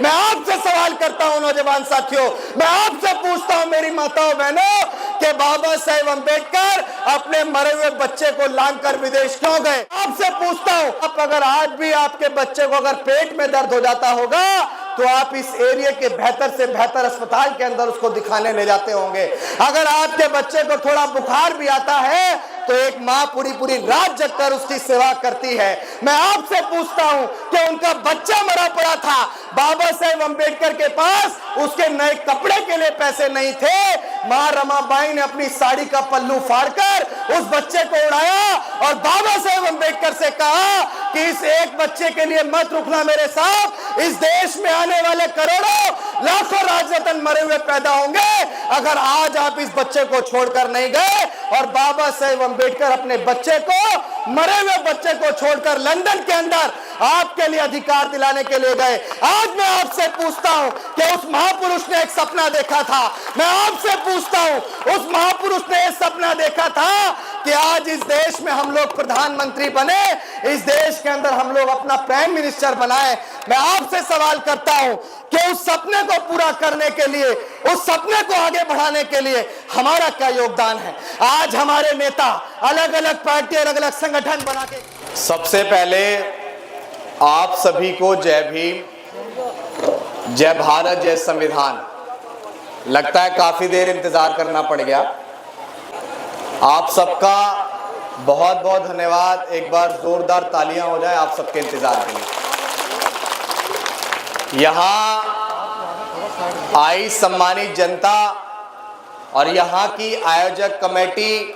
मैं आपसे सवाल करता हूं नौजवान साथियों, मैं आपसे पूछता हूं मेरी माताओं बहनों कि बाबा साहेब अंबेडकर अपने मरे हुए बच्चे को लांग कर विदेश क्यों गए? आपसे पूछता हूं, आप अगर आज भी आपके बच्चे को अगर पेट में दर्द हो जाता होगा तो आप इस एरिया के बेहतर से बेहतर अस्पताल के अंदर उसको दिखाने ले जाते होंगे। अगर आपके बच्चे को थोड़ा बुखार भी आता है तो एक माँ पूरी पूरी रात जगकर उसकी सेवा करती है। मैं आपसे पूछता हूं कि उनका बच्चा मरा पड़ा था, बाबा साहेब अंबेडकर के पास उसके नए कपड़े के लिए पैसे नहीं थे, माँ रमाबाई ने अपनी साड़ी का पल्लू फाड़कर उस बच्चे को उड़ाया और बाबा साहेब अंबेडकर से कहा कि इस एक बच्चे के लिए मत रुकना मेरे साथ, इस देश में आने वाले करोड़ों लाखों राजरत्न मरे हुए पैदा होंगे अगर आज आप इस बच्चे को छोड़कर नहीं गए। और बाबा साहेब अंबेडकर अपने बच्चे को, मरे हुए बच्चे को छोड़कर लंदन के अंदर आपके लिए अधिकार दिलाने के लिए गए। आज मैं आपसे पूछता हूं कि उस महापुरुष ने एक सपना देखा था, मैं आपसे पूछता हूं उस महापुरुष ने एक सपना देखा था कि आज इस देश में हम लोग प्रधानमंत्री बने, इस देश के अंदर हम लोग अपना प्राइम मिनिस्टर बनाए। मैं आपसे सवाल करता हूं कि उस सपने को पूरा करने के लिए, उस सपने को आगे बढ़ाने के लिए हमारा क्या योगदान है? आज हमारे नेता अलग अलग पार्टी, अलग अलग संगठन बना के। सबसे पहले आप सभी को जय भीम, जय भारत, जय संविधान। लगता है काफी देर इंतजार करना पड़ गया। आप सबका बहुत बहुत धन्यवाद। एक बार जोरदार तालियां हो जाए आप सबके इंतजार के लिए। यहाँ आई सम्मानित जनता और यहाँ की आयोजक कमेटी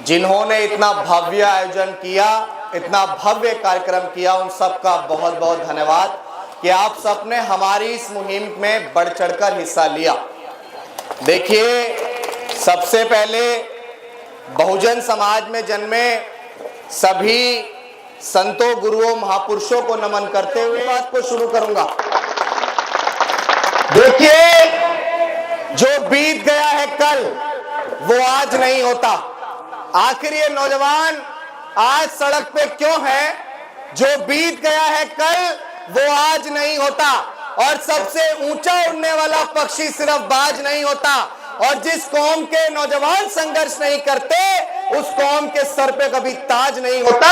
जिन्होंने इतना भव्य आयोजन किया, इतना भव्य कार्यक्रम किया, उन सबका बहुत बहुत धन्यवाद कि आप सबने हमारी इस मुहिम में बढ़ चढ़कर हिस्सा लिया। देखिए, सबसे पहले बहुजन समाज में जन्मे सभी संतों, गुरुओं, महापुरुषों को नमन करते हुए बात को शुरू करूंगा। देखिए, जो बीत गया है कल वो आज नहीं होता। आखिर ये नौजवान आज सड़क पे क्यों है? जो बीत गया है कल वो आज नहीं होता। और सबसे ऊंचा उड़ने वाला पक्षी सिर्फ बाज नहीं होता। और जिस कौम के नौजवान संघर्ष नहीं करते उस कौम के सर पे कभी ताज नहीं होता,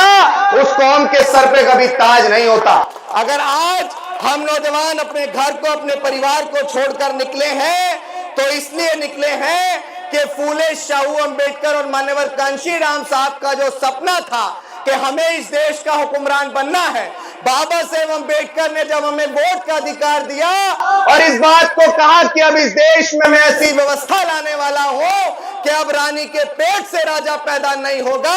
उस कौम के सर पे कभी ताज नहीं होता। अगर आज हम नौजवान अपने घर को, अपने परिवार को छोड़कर निकले हैं तो इसलिए निकले हैं कि फूले शाहू अंबेडकर और मान्यवर कांशीराम साहब का जो सपना था कि हमें इस देश का हुक्मरान बनना है, बाबा साहेब अंबेडकर ने जब हमें वोट का अधिकार दिया और इस बात को कहा कि अब इस देश में मैं ऐसी व्यवस्था लाने वाला हूं कि अब रानी के पेट से राजा पैदा नहीं होगा,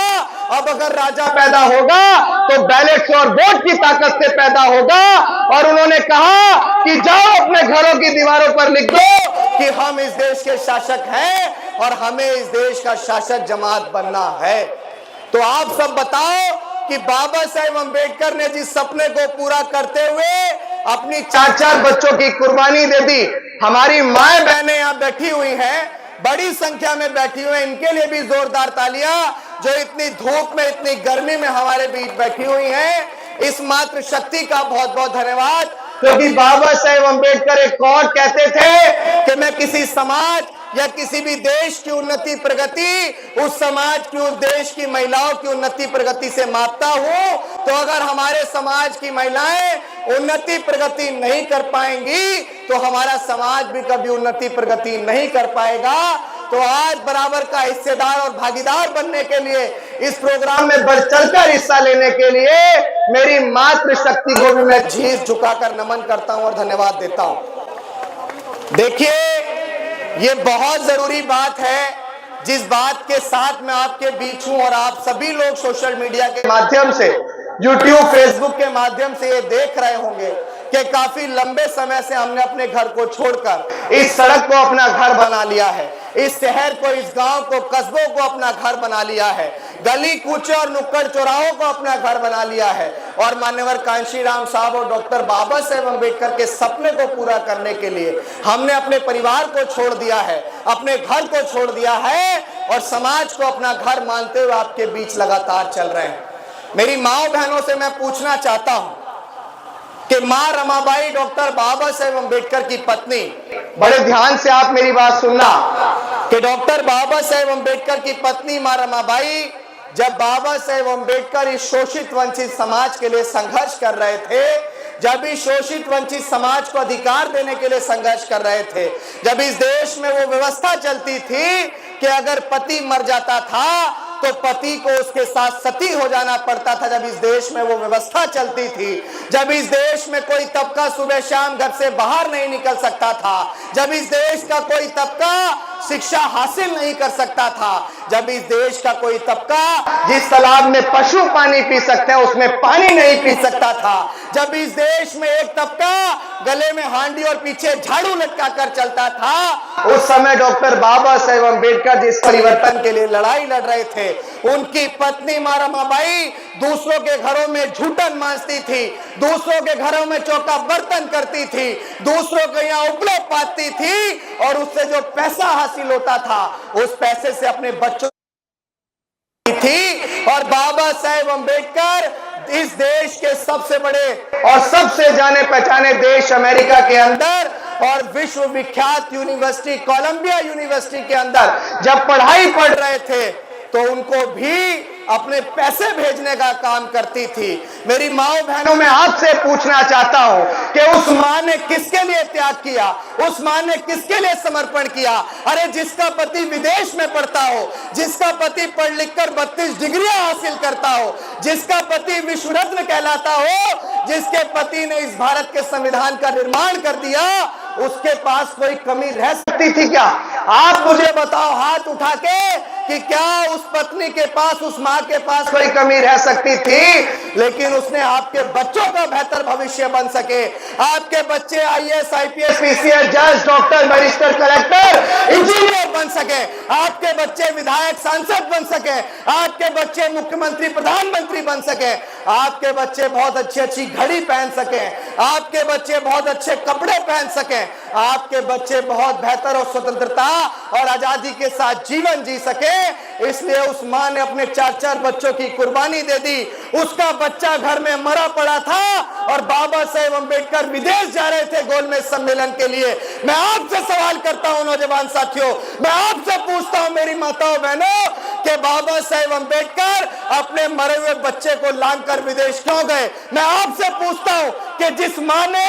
अब अगर राजा पैदा होगा तो बैलेट और वोट की ताकत से पैदा होगा। और उन्होंने कहा कि जाओ अपने घरों की दीवारों पर लिख दो कि हम इस देश के शासक हैं और हमें इस देश का शासक जमात बनना है। तो आप सब बताओ कि बाबा साहेब अंबेडकर ने जिस सपने को पूरा करते हुए अपनी 4-4 बच्चों की कुर्बानी दे दी। हमारी माएं बहनें यहाँ बैठी हुई हैं, बड़ी संख्या में बैठी हुई हैं, इनके लिए भी जोरदार तालियां, जो इतनी धूप में, इतनी गर्मी में हमारे बीच बैठी हुई हैं। इस मातृ शक्ति का बहुत बहुत धन्यवाद। क्योंकि बाबा साहेब अंबेडकर एक और कहते थे कि मैं किसी समाज या किसी भी देश की उन्नति प्रगति उस समाज की, उस देश की महिलाओं की उन्नति प्रगति से मापता हूं। तो अगर हमारे समाज की महिलाएं उन्नति प्रगति नहीं कर पाएंगी तो हमारा समाज भी कभी उन्नति प्रगति नहीं कर पाएगा। तो आज बराबर का हिस्सेदार और भागीदार बनने के लिए, इस प्रोग्राम में बढ़ चढ़कर हिस्सा लेने के लिए मेरी मातृशक्ति को भी मैं शीश झुकाकर नमन करता हूं और धन्यवाद देता हूं। देखिए, ये बहुत जरूरी बात है जिस बात के साथ मैं आपके बीच हूं और आप सभी लोग सोशल मीडिया के माध्यम से, यूट्यूब, फेसबुक के माध्यम से ये देख रहे होंगे कि काफी लंबे समय से हमने अपने घर को छोड़कर इस सड़क को अपना घर बना लिया है, इस शहर को, इस गांव को, कस्बों को अपना घर बना लिया है, गली कूचे और नुक्कड़ चौराहों को अपना घर बना लिया है। और मान्यवर कांशीराम साहब और डॉक्टर बाबा साहेब अंबेडकर के सपने को पूरा करने के लिए हमने अपने परिवार को छोड़ दिया है, अपने घर को छोड़ दिया है और समाज को अपना घर मानते हुए आपके बीच लगातार चल रहे हैं। मेरी माओ बहनों से मैं पूछना चाहता हूं कि मां रमाबाई डॉक्टर बाबा साहेब अम्बेडकर की पत्नी, बड़े ध्यान से आप मेरी बात सुनना, कि डॉक्टर बाबा साहेब अम्बेडकर की पत्नी मां रमाबाई जब बाबा साहेब अम्बेडकर इस शोषित वंचित समाज के लिए संघर्ष कर रहे थे, जब इस शोषित वंचित समाज को अधिकार देने के लिए संघर्ष कर रहे थे, जब इस देश में वो व्यवस्था चलती थी कि अगर पति मर जाता था तो पति को उसके साथ सती हो जाना पड़ता था, जब इस देश में वो व्यवस्था चलती थी, जब इस देश में कोई तबका सुबह शाम घर से बाहर नहीं निकल सकता था, जब इस देश का कोई तबका शिक्षा हासिल नहीं कर सकता था, जब इस देश का कोई तबका जिस तालाब में पशु पानी पी सकते हैं उसमें पानी नहीं पी सकता था, जब इस देश में एक तबका गले में हांडी और पीछे झाड़ू लटका कर चलता था, उस समय डॉक्टर बाबा साहेब अम्बेडकर जिस परिवर्तन के लिए लड़ाई लड़ रहे थे, उनकी पत्नी मां रमाबाई दूसरों के घरों में झूठन मांजती थी, दूसरों के घरों में चौका बर्तन करती थी, दूसरों के यहाँ उपलो पाती थी, और उससे जो पैसा हासिल होता था उस पैसे से अपने बच्चों थी। और बाबा साहेब अम्बेडकर इस देश के सबसे बड़े और सबसे जाने पहचाने देश अमेरिका के अंदर और विश्व विख्यात यूनिवर्सिटी कोलंबिया यूनिवर्सिटी के अंदर जब पढ़ाई पढ़ रहे थे तो उनको भी अपने पैसे भेजने का काम करती थी। मेरी माओ बहनों, मैं आपसे पूछना चाहता हूं कि उस मां ने किसके लिए त्याग किया, उस मां ने किसके लिए समर्पण किया? अरे जिसका पति विदेश में पढ़ता हो, जिसका पति पढ़ लिख कर 32 डिग्रियां हासिल करता हो, जिसका पति विश्व रत्न कहलाता हो, जिसके पति ने इस भारत के संविधान का निर्माण कर दिया, उसके पास कोई कमी रह सकती थी क्या? आप मुझे बताओ हाथ उठा के कि क्या उस पत्नी के पास, उस मां के पास कोई कमी रह सकती थी? लेकिन उसने आपके बच्चों का बेहतर भविष्य बन सके, आपके बच्चे आईएएस, आईपीएस, पीसीएस, जज, डॉक्टर, बैरिस्टर, कलेक्टर, इंजीनियर बन सके, आपके बच्चे विधायक, सांसद बन सके, आपके बच्चे मुख्यमंत्री, प्रधानमंत्री बन सके, आपके बच्चे बहुत अच्छी घड़ी पहन सके, आपके बच्चे बहुत अच्छे कपड़े पहन सके, आपके बच्चे बहुत बेहतर और स्वतंत्रता और आजादी के साथ जीवन जी सके। इसलिए उस मां ने अपने 4-4 बच्चों की कुर्बानी दे दी। उसका बच्चा घर में मरा पड़ा था और बाबा साहेब अम्बेडकर विदेश जा रहे थे गोलमेज सम्मेलन के लिए। मैं आपसे सवाल करता हूं नौजवान साथियों, मैं आपसे पूछता हूं मेरी माताओं बहनों, कि बाबा साहेब अम्बेडकर अपने मरे हुए बच्चे को लांघकर विदेश क्यों गए? मैं आपसे पूछता हूं कि जिस मां ने,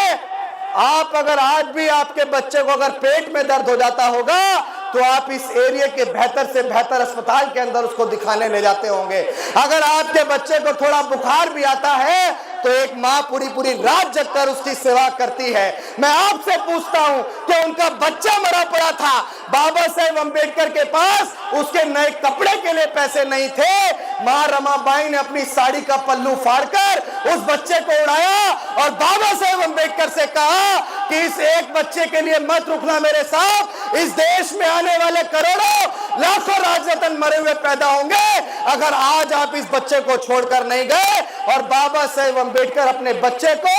आप अगर आज भी आपके बच्चे को अगर पेट में दर्द हो जाता होगा तो आप इस एरिया के बेहतर से बेहतर अस्पताल के अंदर उसको दिखाने ले जाते होंगे। अगर आपके बच्चे को थोड़ा बुखार भी आता है तो एक माँ पूरी रात जगकर उसकी सेवा करती है। मैं आपसे पूछता हूं कि उनका बच्चा मरा पड़ा था, बाबा साहेब अम्बेडकर के पास उसके नए कपड़े के लिए पैसे नहीं थे, मां रमाबाई ने अपनी साड़ी का पल्लू फाड़कर उस बच्चे को उड़ाया और बाबा साहेब अम्बेडकर से कहा कि इस एक बच्चे के लिए मत रुकना मेरे साथ, इस देश में आने वाले करोड़ों लाखों राजरत्न मरे हुए पैदा होंगे अगर आज आप इस बच्चे को छोड़कर नहीं गए। और बाबा साहेब अम्बेडकर अपने बच्चे को,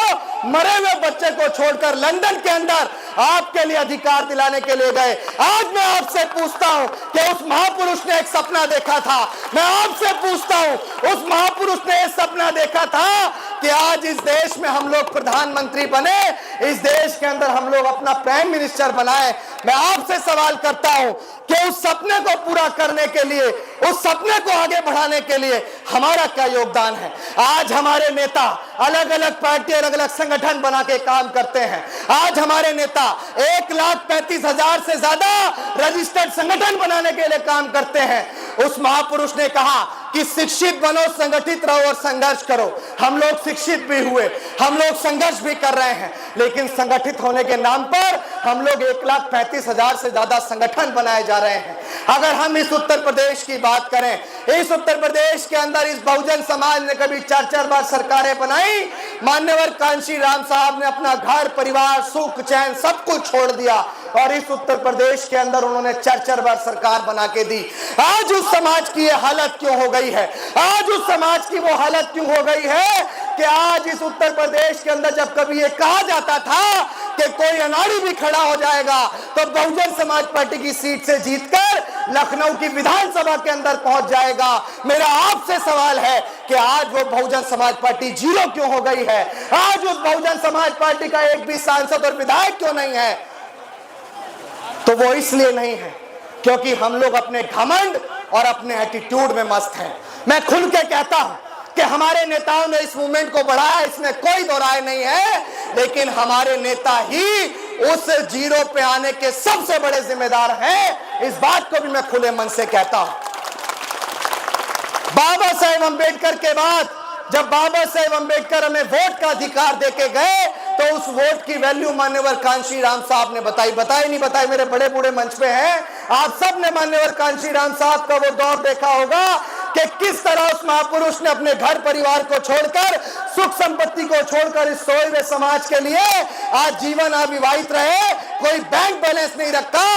मरे हुए बच्चे को छोड़कर लंदन के अंदर आपके लिए अधिकार दिलाने के लिए गए। आज मैं आपसे पूछता हूं कि उस महापुरुष ने एक सपना देखा था, मैं आपसे पूछता हूं उस महापुरुष ने एक सपना देखा था कि आज इस देश में हम लोग प्रधानमंत्री बने, इस देश के अंदर हम लोग अपना प्राइम मिनिस्टर बनाए। मैं आपसे सवाल करता हूं कि उस सपने को पूरा करने के लिए, उस सपने को आगे बढ़ाने के लिए हमारा क्या योगदान है? आज हमारे नेता अलग अलग पार्टी, अलग अलग संगठन बना के काम करते हैं। आज हमारे नेता 1,35,000 से ज्यादा रजिस्टर्ड संगठन बनाने के लिए काम करते हैं। उस महापुरुष ने कहा कि शिक्षित बनो, संगठित रहो और संघर्ष करो। हम लोग शिक्षित भी हुए, हम लोग संघर्ष भी कर रहे हैं, लेकिन संगठित होने के नाम पर हम लोग 1,35,000 से ज्यादा संगठन बनाए जा रहे हैं। अगर हम इस उत्तर प्रदेश की बात करें, इस उत्तर प्रदेश के अंदर इस बहुजन समाज ने कभी 4-4 बार सरकारें बनाई। मान्यवर कांशी राम साहब ने अपना घर, परिवार, सुख चैन सब कुछ छोड़ दिया और इस उत्तर प्रदेश के अंदर उन्होंने 4-4 बार सरकार बना के दी। आज उस समाज की ये हालत क्यों हो गई है? आज उस समाज की वो हालत क्यों हो गई है कि आज इस उत्तर प्रदेश के अंदर जब कभी ये कहा जाता था कि कोई अनाड़ी भी खड़ा हो जाएगा तो बहुजन समाज पार्टी की सीट से जीतकर लखनऊ की विधानसभा के अंदर पहुंच जाएगा। मेरा आपसे सवाल है कि आज वो बहुजन समाज पार्टी जीरो क्यों हो गई है? आज उस बहुजन समाज पार्टी का एक भी सांसद और विधायक क्यों नहीं है? तो वो इसलिए नहीं है क्योंकि हम लोग अपने घमंड और अपने एटीट्यूड में मस्त हैं। मैं खुल के कहता हूं कि हमारे नेताओं ने इस मूवमेंट को बढ़ाया, इसमें कोई दो राय नहीं है, लेकिन हमारे नेता ही उस जीरो पे आने के सबसे बड़े जिम्मेदार हैं। इस बात को भी मैं खुले मन से कहता हूं। बाबा साहेब अंबेडकर के बाद जब बाबा साहेब अंबेडकर हमें वोट का अधिकार देके गए तो उस वोट की वैल्यू मान्यवर कांशी राम साहब ने बताई नहीं बताई, मेरे बड़े बूढ़े मंच पे हैं, आप सब ने मान्यवर कांशी राम साहब का वो दौर देखा होगा कि किस तरह उस महापुरुष ने अपने घर परिवार को छोड़कर, सुख संपत्ति को छोड़कर इस सोए हुए समाज के लिए आज जीवन अविवाहित रहे, कोई बैंक बैलेंस नहीं रखा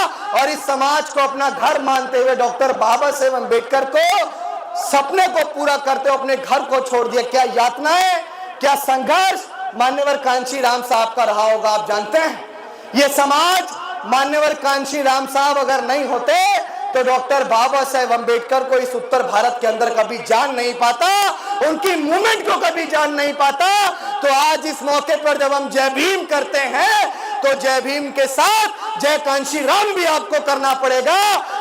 और इस समाज को अपना घर मानते हुए डॉक्टर बाबा साहेब अंबेडकर को सपने को पूरा करते हुए अपने घर को छोड़ दिया। क्या यातनाएं, क्या संघर्ष मान्यवर कांशी राम साहब का रहा होगा, आप जानते हैं। ये समाज मान्यवर कांशी राम साहब अगर नहीं होते तो डॉक्टर बाबा साहेब अंबेडकर को इस उत्तर भारत के अंदर कभी जान नहीं पाता, उनकी मूवमेंट को कभी जान नहीं पाता। तो आज इस मौके पर जब हम जय भीम करते हैं तो जय भीम के साथ जय कांशी राम भी आपको करना पड़ेगा,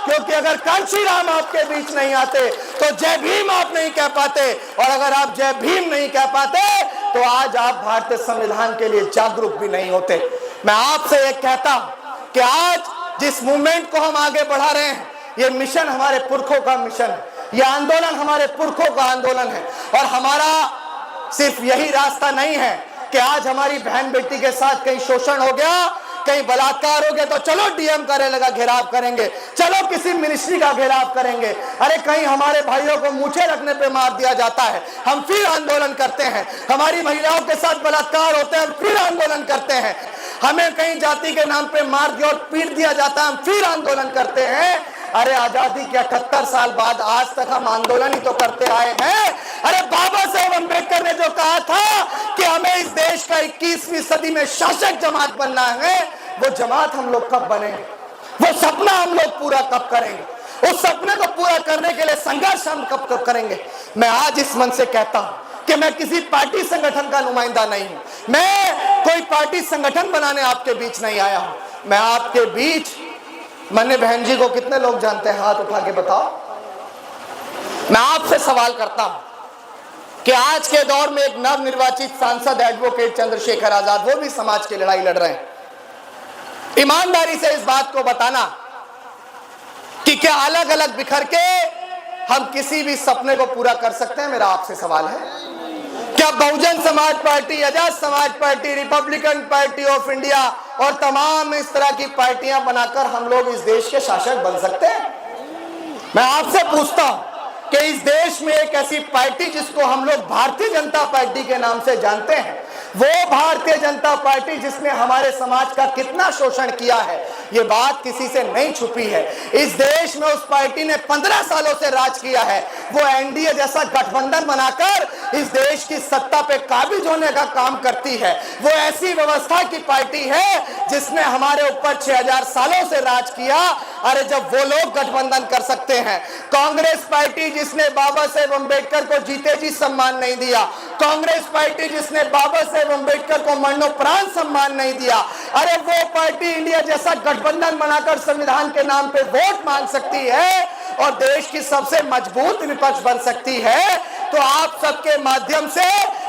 क्योंकि अगर कांशी राम आपके बीच नहीं आते तो जय भीम आप नहीं कह पाते, और अगर आप जय भीम नहीं कह पाते तो आज आप भारतीय संविधान के लिए जागरूक भी नहीं होते। मैं आपसे एक कहता हूं कि आज जिस मूवमेंट को हम आगे बढ़ा रहे हैं, ये मिशन हमारे पुरखों का मिशन है, ये आंदोलन हमारे पुरखों का आंदोलन है। और हमारा सिर्फ यही रास्ता नहीं है कि आज हमारी बहन बेटी के साथ कहीं शोषण हो गया, कहीं बलात्कार हो गया तो चलो डीएम कार्यालय का घेराव करेंगे, चलो किसी मिनिस्ट्री का घेराव करेंगे। अरे कहीं हमारे भाइयों को मूछे रखने पे मार दिया जाता है, हम फिर आंदोलन करते हैं। हमारी महिलाओं के साथ बलात्कार होते हैं, हम फिर आंदोलन करते हैं। हमें कहीं जाति के नाम पे मार दिया और पीट दिया जाता है, हम फिर आंदोलन करते हैं। अरे आजादी के 78 साल बाद आज तक हम आंदोलन ही तो करते आए हैं। अरे बाबा साहेब अंबेडकर ने जो कहा था कि हमें इस देश का 21वीं सदी में शासक जमात बनना है, वो जमात हम लोग कब बनेंगे? वो सपना हम लोग पूरा कब करेंगे? उस सपने को पूरा करने के लिए संघर्ष हम कब करेंगे? मैं आज इस मन से कहता हूं कि मैं किसी पार्टी संगठन का नुमाइंदा नहीं हूं, मैं कोई पार्टी संगठन बनाने आपके बीच नहीं आया हूं। मैं आपके बीच मन्ने बहन जी को कितने लोग जानते हैं? हाथ उठा के बताओ। मैं आपसे सवाल करता हूं कि आज के दौर में एक नवनिर्वाचित सांसद एडवोकेट चंद्रशेखर आजाद, वो भी समाज की लड़ाई लड़ रहे हैं। ईमानदारी से इस बात को बताना कि क्या अलग अलग बिखर के हम किसी भी सपने को पूरा कर सकते हैं? मेरा आपसे सवाल है। क्या Bahujan Samaj party, Azad Samaj party, Republican party of India और तमाम इस तरह की पार्टियां बनाकर हम लोग इस देश के शासक बन सकते हैं? मैं आपसे पूछता हूं कि इस देश में एक ऐसी पार्टी जिसको हम लोग भारतीय जनता पार्टी के नाम से जानते हैं, वो भारतीय जनता पार्टी जिसने हमारे समाज का कितना शोषण किया है, ये बात किसी से नहीं छुपी है। इस देश में उस पार्टी ने 15 सालों से राज किया है। वो एनडीए जैसा गठबंधन बनाकर इस देश की सत्ता पे काबिज होने का काम करती है। वो ऐसी व्यवस्था की पार्टी है जिसने हमारे ऊपर 6000 सालों से राज किया। अरे जब वो लोग गठबंधन कर सकते हैं, कांग्रेस पार्टी जिसने बाबा साहेब अंबेडकर को जीते जी सम्मान नहीं दिया, कांग्रेस पार्टी जिसने बाबा साहेब अंबेडकर को मरणोपरांत सम्मान नहीं दिया, अरे वो पार्टी इंडिया जैसा गठबंधन बनाकर संविधान के नाम पे वोट मांग सकती है और देश की सबसे मजबूत विपक्ष बन सकती है। तो आप सबके माध्यम से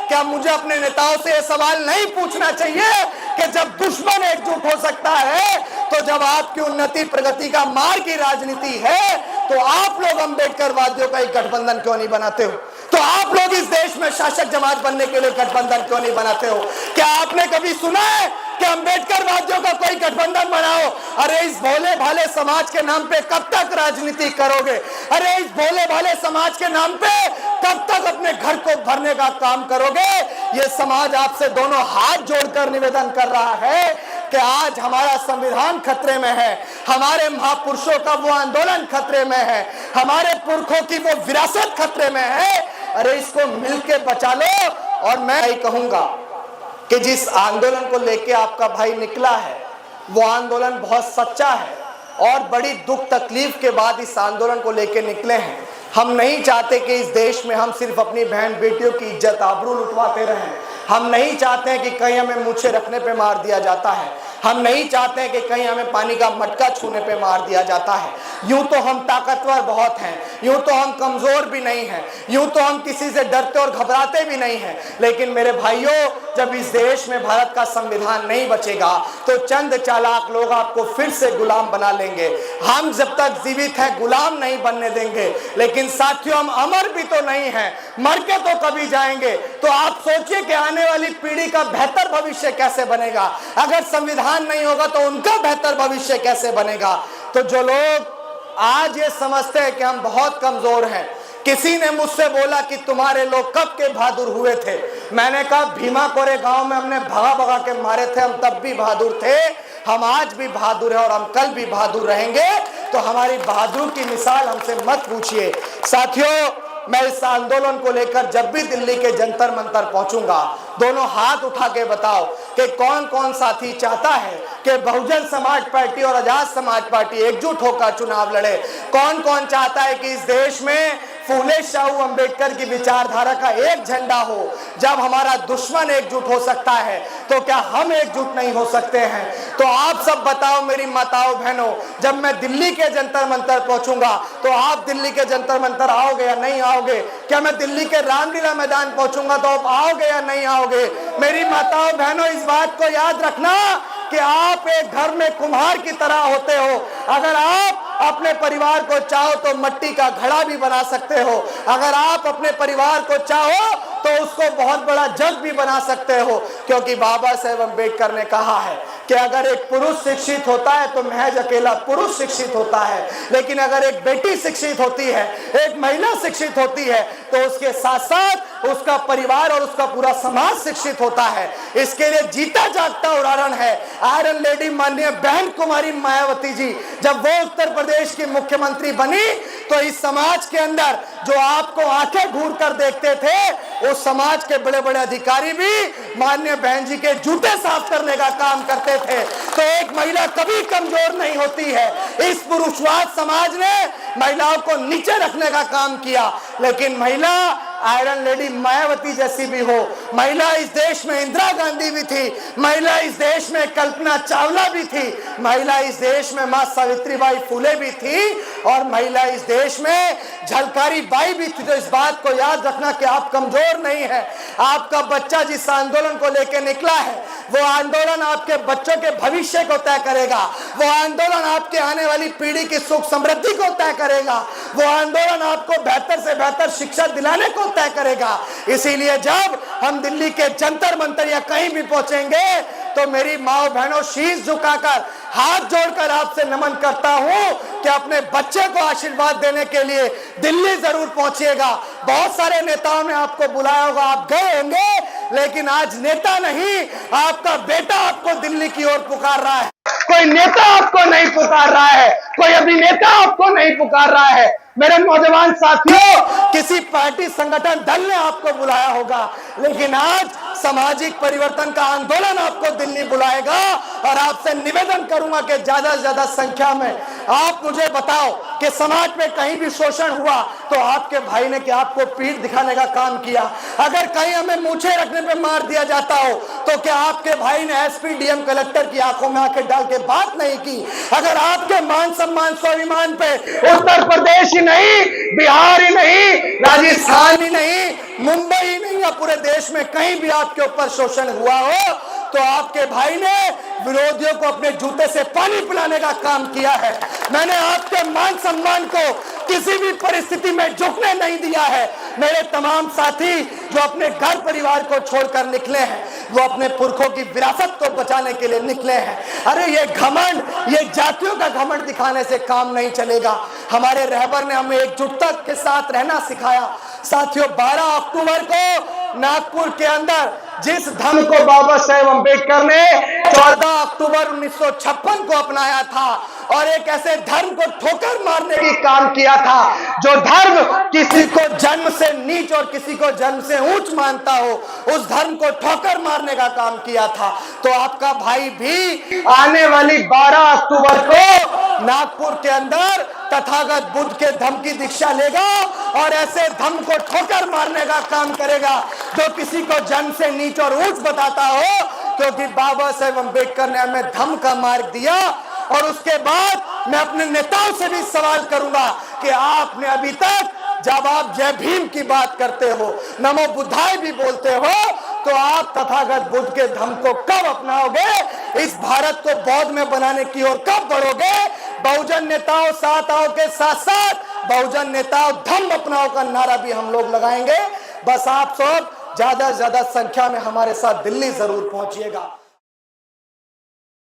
क्या मुझे अपने नेताओं से यह सवाल नहीं पूछना चाहिए कि जब दुश्मन एकजुट हो सकता है, तो जब आपकी उन्नति प्रगति का मार्ग की राजनीति है, तो आप लोग अंबेडकर वादियों का एक गठबंधन क्यों नहीं बनाते हो? तो आप लोग इस देश में शासक जमात बनने के लिए गठबंधन क्यों नहीं बनाते हो? क्या आपने कभी सुना है कि अंबेडकर वादियों का कोई गठबंधन बनाओ? अरे इस भोले भाले समाज के नाम पे कब तक राजनीति करोगे? अरे इस भोले भाले समाज के नाम पे कब तक अपने घर को भरने का काम करोगे? ये समाज आपसे दोनों हाथ जोड़कर निवेदन कर रहा है कि आज हमारा संविधान खतरे में है, हमारे महापुरुषों का वो आंदोलन खतरे में है, हमारे पुरखों की वो विरासत खतरे में है। अरे इसको मिलके बचा लो। और मैं यही कहूंगा कि जिस आंदोलन को लेके आपका भाई निकला है, वो आंदोलन बहुत सच्चा है, और बड़ी दुख तकलीफ के बाद इस आंदोलन को लेकर निकले हैं। हम नहीं चाहते कि इस देश में हम सिर्फ अपनी बहन बेटियों की इज्जत आबरू लुटवाते रहें। हम नहीं चाहते हैं कि कहीं हमें मूछे रखने पे मार दिया जाता है। हम नहीं चाहते हैं कि कहीं हमें पानी का मटका छूने पे मार दिया जाता है। यूं तो हम ताकतवर बहुत हैं, यूं तो हम कमजोर भी नहीं हैं, यूं तो हम किसी से डरते और घबराते भी नहीं हैं। लेकिन मेरे भाइयों, जब इस देश में भारत का संविधान नहीं बचेगा तो चंद चालाक लोग आपको फिर से गुलाम बना लेंगे। हम जब तक जीवित हैं गुलाम नहीं बनने देंगे। लेकिन साथियों, हम अमर भी तो नहीं हैं, मर के तो कभी जाएंगे। तो आप सोचिए कि आने वाली पीढ़ी का बेहतर भविष्य कैसे बनेगा। अगर संविधान नहीं होगा तो उनका बेहतर भविष्य कैसे बनेगा। तो जो लोग आज ये समझते हैं कि हम बहुत कमजोर हैं, किसी ने मुझसे बोला कि तुम्हारे लोग कब के बहादुर हुए थे। मैंने कहा भीमा कोरे गांव में हमने भगा भगा के मारे थे, हम तब भी बहादुर थे, हम आज भी बहादुर हैं और हम कल भी बहादुर रहेंगे। तो हमारी बहादुर की मिसाल हमसे मत पूछिए। साथियों, मैं इस आंदोलन को लेकर जब भी दिल्ली के जंतर मंतर पहुंचूंगा, दोनों हाथ उठा के बताओ कि कौन कौन साथी चाहता है कि बहुजन समाज पार्टी और आजाद समाज पार्टी एकजुट होकर चुनाव लड़े। कौन कौन चाहता है कि इस देश में फूले शाहू अंबेडकर की विचारधारा का एक झंडा हो। जब हमारा दुश्मन एकजुट हो सकता है तो क्या हम एकजुट नहीं हो सकते हैं। तो आप सब बताओ मेरी माताओं बहनों, जब मैं दिल्ली के जंतर मंतर पहुंचूंगा तो आप दिल्ली के जंतर मंतर आओगे या नहीं आओगे। क्या मैं दिल्ली के रामलीला मैदान पहुंचूंगा तो आप आओगे या नहीं आओगे। मेरी माताओं बहनों, इस बात को याद रखना कि आप एक घर में कुम्हार की तरह होते हो। अगर आप अपने परिवार को चाहो तो मिट्टी का घड़ा भी बना सकते हो। अगर आप अपने परिवार को चाहो तो उसको बहुत बड़ा जग भी बना सकते हो। क्योंकि बाबा साहेब अम्बेडकर ने कहा है कि अगर एक पुरुष शिक्षित होता है तो महज अकेला पुरुष शिक्षित होता है, लेकिन अगर एक बेटी शिक्षित होती है, एक महिला शिक्षित होती है, तो उसके साथ साथ उसका परिवार और उसका पूरा समाज शिक्षित होता है। इसके लिए जीता जागता उदाहरण है आयरन लेडी माननीय बहन कुमारी मायावती जी। जब वो उत्तर प्रदेश की मुख्यमंत्री बनी तो इस समाज के अंदर जो आपको आंखें घूर कर देखते थे, उस समाज के बड़े बड़े अधिकारी भी माननीय बहन जी के जूते साफ करने का काम करते थे। तो एक महिला कभी कमजोर नहीं होती है। इस पुरुषवाद समाज ने महिलाओं को नीचे रखने का काम किया, लेकिन महिला आयरन लेडी मायावती जैसी भी हो, महिला इस देश में इंदिरा गांधी भी थी, महिला इस देश में कल्पना चावला भी थी, महिला इस देश में मां सावित्रीबाई फुले भी थी, और महिला इस देश में झलकारी बाई भी थी। तो इस बात को याद रखना कि आप कमजोर नहीं है। आपका बच्चा जिस आंदोलन को लेकर निकला है, वो आंदोलन आपके बच्चों के भविष्य को तय करेगा। वो आंदोलन आपके आने वाली पीढ़ी की सुख समृद्धि को तय करेगा। वो आंदोलन आपको बेहतर से बेहतर शिक्षा दिलाने को तय करेगा। इसीलिए जब हम दिल्ली के जंतर मंतर या कहीं भी पहुंचेंगे तो मेरी माओ बहनों, शीश झुकाकर हाथ जोड़कर आपसे नमन करता हूं कि अपने बच्चे को आशीर्वाद देने के लिए दिल्ली जरूर पहुंचिएगा। बहुत सारे नेताओं ने आपको बुलाया होगा, आप गए होंगे, लेकिन आज नेता नहीं, आपका बेटा आपको दिल्ली की ओर पुकार रहा है। कोई नेता आपको नहीं पुकार रहा है, कोई अभिनेता आपको नहीं पुकार रहा है। मेरे नौजवान साथियों, किसी पार्टी संगठन दल ने आपको बुलाया होगा, लेकिन आज सामाजिक परिवर्तन का आंदोलन आपको दिल्ली बुलाएगा। और आपसे निवेदन करूंगा कि ज्यादा से ज्यादा संख्या में आप मुझे बताओ कि समाज में कहीं भी शोषण हुआ तो आपके भाई ने क्या आपको पीठ दिखाने का काम किया। अगर कहीं हमें मूछे रखने पे मार दिया जाता हो तो क्या आपके भाई ने एसपी डीएम कलेक्टर की आंखों में आंखें डाल के बात नहीं की। अगर आपके मान सम्मान स्वाभिमान पे उत्तर प्रदेश ही नहीं, बिहार ही नहीं, राजस्थान ही नहीं, मुंबई ही नहीं, या पूरे देश में कहीं भी आपके ऊपर शोषण हुआ हो तो आपके भाई ने विरोधियों को अपने जूते से पानी पिलाने का काम किया है। मैंने आपके मान सम्मान को किसी भी परिस्थिति में झुकने नहीं दिया है। मेरे तमाम साथी जो अपने घर परिवार को छोड़कर निकले हैं, वो अपने पुरखों की विरासत को बचाने के लिए निकले हैं। अरे ये घमंड, ये जातियों का घमंड दिखाने से काम नहीं चलेगा। हमारे रहबर ने हमें एकजुटता के साथ रहना सिखाया। साथियों, 12 अक्टूबर को नागपुर के अंदर जिस धर्म को बाबा साहेब अम्बेडकर ने 14 अक्टूबर 1956 को अपनाया था और एक ऐसे धर्म को ठोकर मारने की काम किया था जो धर्म किसी को जन्म से नीच और किसी को जन्म से ऊंच मानता हो, उस धर्म को ठोकर मारने का काम किया था। तो आपका भाई भी आने वाली 12 अक्टूबर को नागपुर के अंदर तथागत बुद्ध के धम्म की दीक्षा लेगा और ऐसे धम्म को ठोकर मारने का काम करेगा जो किसी को जन्म से नीच और ऊंच बताता हो, क्योंकि बाबा साहेब अम्बेडकर ने हमें धम्म का मार्ग दिया। और उसके बाद मैं अपने नेताओं से भी सवाल करूंगा कि आपने अभी तक, जब आप जय भीम की बात करते हो, नमो बुद्धाय भी बोलते हो, तो आप तथागत बुद्ध के धम्म को कब अपनाओगे? इस भारत को बौद्ध में बनाने की ओर कब बढ़ोगे? बहुजन नेताओं साथ आओ के साथ साथ बहुजन नेताओं धम्म अपनाओ का नारा भी हम लोग लगाएंगे। बस आप सब ज्यादा से ज्यादा संख्या में हमारे साथ दिल्ली जरूर पहुंचिएगा।